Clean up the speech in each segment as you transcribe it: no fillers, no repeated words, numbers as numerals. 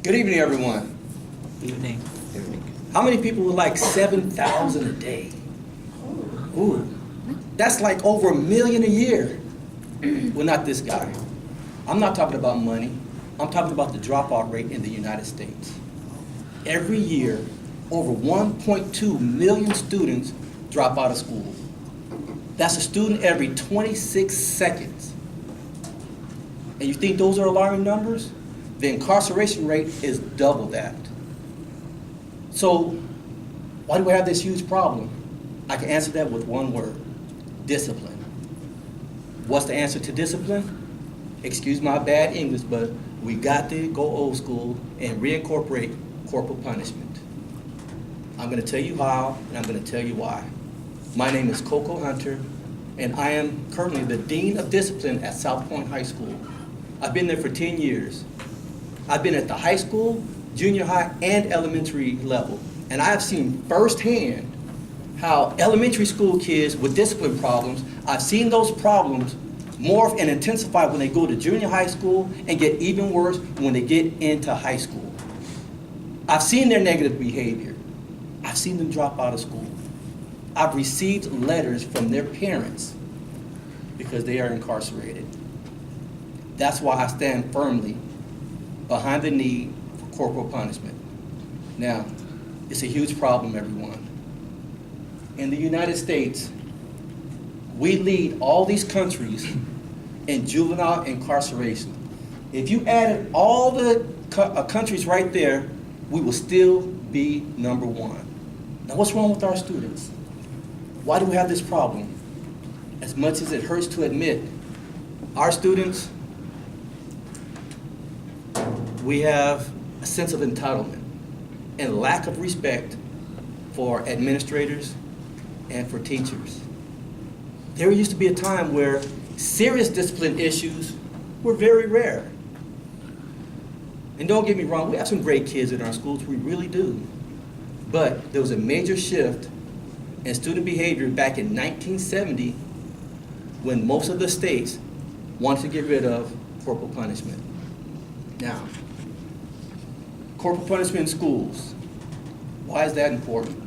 Good evening, everyone. Evening. How many people would like 7,000 a day? Ooh, that's like over $1 million a year. Well, not this guy. I'm not talking about money. I'm talking about the dropout rate in the United States. Every year, over 1.2 million students drop out of school. That's a student every 26 seconds. And you think those are alarming numbers? The incarceration rate is double that. So, why do we have this huge problem? I can answer that with one word: discipline. What's the answer to discipline? Excuse my bad English, but we got to go old school and reincorporate corporal punishment. I'm going to tell you how, and I'm going to tell you why. My name is Coco Hunter, and I am currently the Dean of Discipline at South Point High School. I've been there for 10 years. I've been at the high school, junior high, and elementary level, and I have seen firsthand how elementary school kids with discipline problems, I've seen those problems morph and intensify when they go to junior high school and get even worse when they get into high school. I've seen their negative behavior. I've seen them drop out of school. I've received letters from their parents because they are incarcerated. That's why I stand firmly behind the need for corporal punishment. Now, it's a huge problem, everyone. In the United States, we lead all these countries in juvenile incarceration. If you added all the countries right there, we will still be number one. Now, what's wrong with our students? Why do we have this problem? As much as it hurts to admit, our students, we have a sense of entitlement and lack of respect for administrators and for teachers. There used to be a time where serious discipline issues were very rare. And don't get me wrong, we have some great kids in our schools, we really do. But there was a major shift in student behavior back in 1970 when most of the states wanted to get rid of corporal punishment. Now, corporal punishment in schools, why is that important?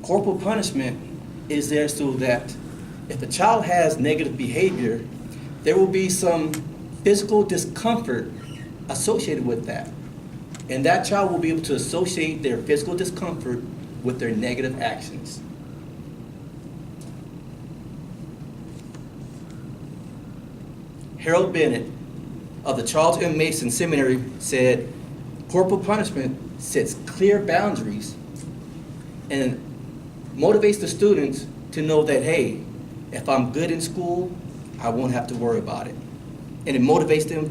Corporal punishment is there so that if a child has negative behavior, there will be some physical discomfort associated with that. And that child will be able to associate their physical discomfort with their negative actions. Harold Bennett of the Charles M. Mason Seminary said, corporal punishment sets clear boundaries and motivates the students to know that, hey, if I'm good in school, I won't have to worry about it. And it motivates them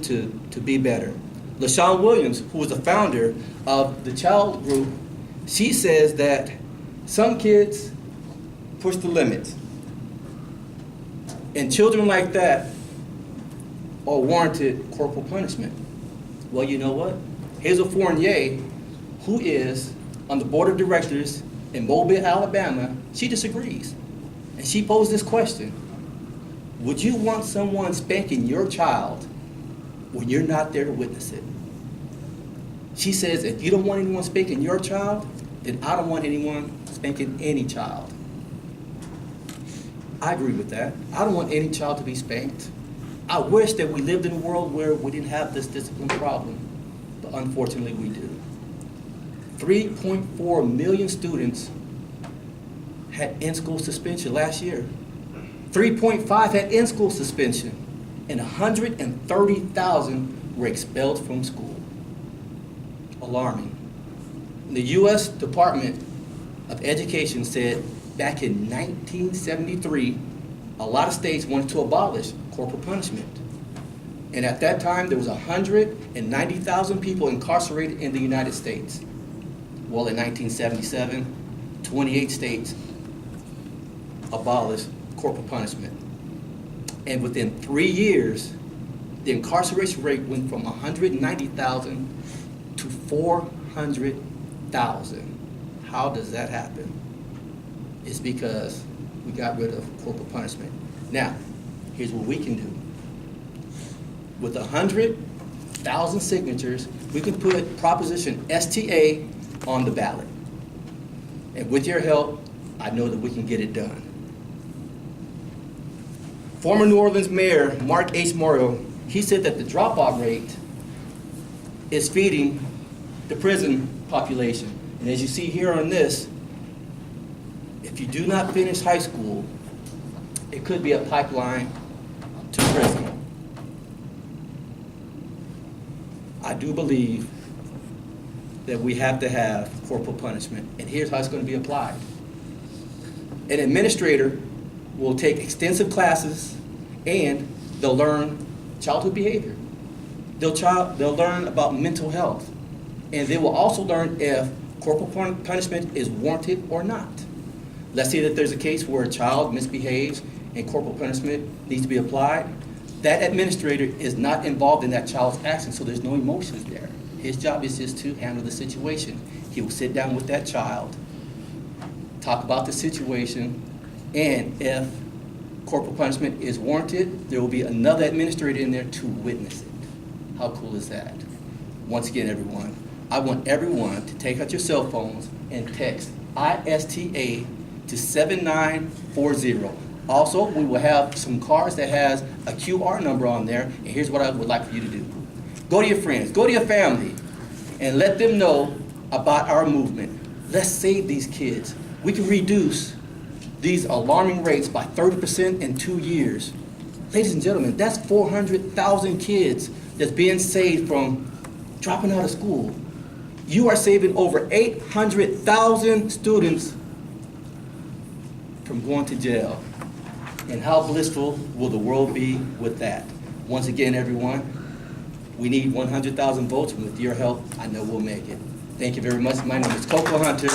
to be better. LaShawn Williams, who was the founder of the Child Group, she says that some kids push the limits. And children like that are warranted corporal punishment. Well, you know what? Hazel Fournier, who is on the board of directors in Mobile, Alabama, she disagrees. And she posed this question: would you want someone spanking your child when you're not there to witness it? She says, if you don't want anyone spanking your child, then I don't want anyone spanking any child. I agree with that. I don't want any child to be spanked. I wish that we lived in a world where we didn't have this discipline problem, but unfortunately we do. 3.4 million students had in-school suspension last year. 3.5 had in-school suspension, and 130,000 were expelled from school. Alarming. The U.S. Department of Education said back in 1973, a lot of states wanted to abolish corporal punishment. And at that time, there was 190,000 people incarcerated in the United States. Well, in 1977, 28 states abolished corporal punishment. And within 3 years, the incarceration rate went from 190,000 to 400,000. How does that happen? It's because we got rid of corporal punishment. Now, here's what we can do. With 100,000 1,000 signatures, we can put Proposition STA on the ballot. And with your help, I know that we can get it done. Former New Orleans Mayor Mark H. Morrow, he said that the dropout rate is feeding the prison population. And as you see here on this, if you do not finish high school, it could be a pipeline to prison. I do believe that we have to have corporal punishment, and here's how it's going to be applied. An administrator will take extensive classes, and they'll learn childhood behavior. They'll learn about mental health, and they will also learn if corporal punishment is warranted or not. Let's say that there's a case where a child misbehaves and corporal punishment needs to be applied. That administrator is not involved in that child's action, so there's no emotions there. His job is just to handle the situation. He will sit down with that child, talk about the situation, and if corporal punishment is warranted, there will be another administrator in there to witness it. How cool is that? Once again, everyone, I want everyone to take out your cell phones and text ISTA to 7940. Also, we will have some cards that has a QR number on there, and here's what I would like for you to do. Go to your friends, go to your family, and let them know about our movement. Let's save these kids. We can reduce these alarming rates by 30% in 2 years. Ladies and gentlemen, that's 400,000 kids that's being saved from dropping out of school. You are saving over 800,000 students from going to jail. And how blissful will the world be with that? Once again, everyone, we need 100,000 votes, and with your help, I know we'll make it. Thank you very much. My name is Coco Hunter.